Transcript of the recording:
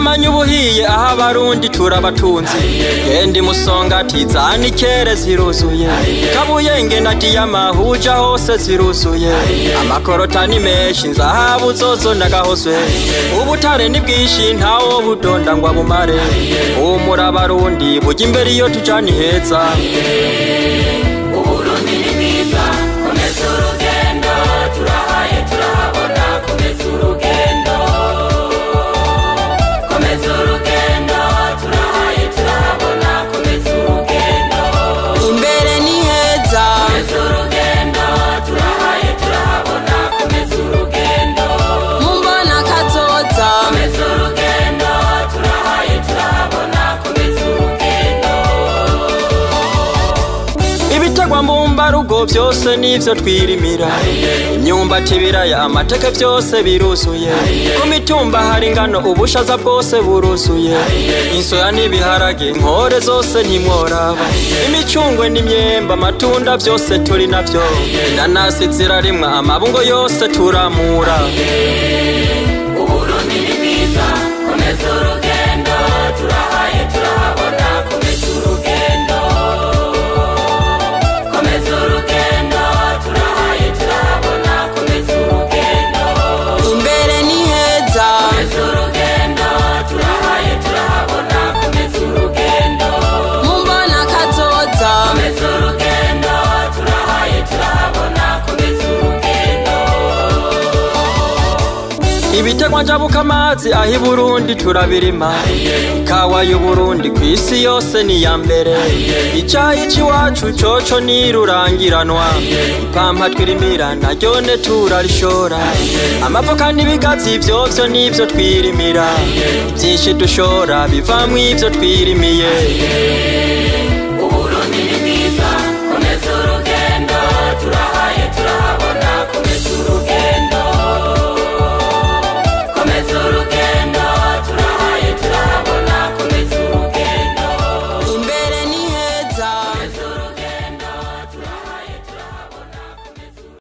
Namanya ubuhiye aha abarundi turabatunzi Gendi musongati zanikere ziruzuye Kabuyenge na Diyama huja hose ziruzuye Amakorota ni menshi nzahabu zozo ndagahozwe Ubutare ni bwinshi ntawo budonda ngo abumare Umura abarundi burya imbere iyo tujani heza Uburundi ni bwiza komeza urugendo turahaye turahabona komeza urugendo komeza urugendo turahaye turahabona komeza urugendo Imbere ni heza komeza urugendo turahaye turahabona komeza urugendo Mumbona kazoza komeza urugendo turahaye turahabona komeza urugendo Ibitegwa mu mbarugo byose nivyo twirimira Imyumbati ibiraya amateke byose biruzuye Ku mitumba hari ingano ubushaza bwose buruzuye Insoya n'ibiharage inkore zose ntimworaba Imicungwe n'imyemba amatunda byose turi navyo Inanasi zirarimwa amabungo yose turamura Uburundi ni bwiza komeza urugendo turahaye turahabona komeza urugendo komeza urugendo turahaye turahabona komeza urugendo Imbere ni heza komeza urugendo turahaye turahabona komeza urugendo Mumbona kazoza komeza urugendo turahaye turahabona komeza urugendo Ibitegwa njabuka amazi aho i Burundi turabirima Ikawa y'u Burundi kw'isi yose ni ya mbere Icayi c'iwacu coco ni rurangiranwa Ipampa twirimira naryone turarishora Amavoka n'ibigazi vyovyo nivyo twirimira Ivyinshi dushora bivamwo ivyo twirimiye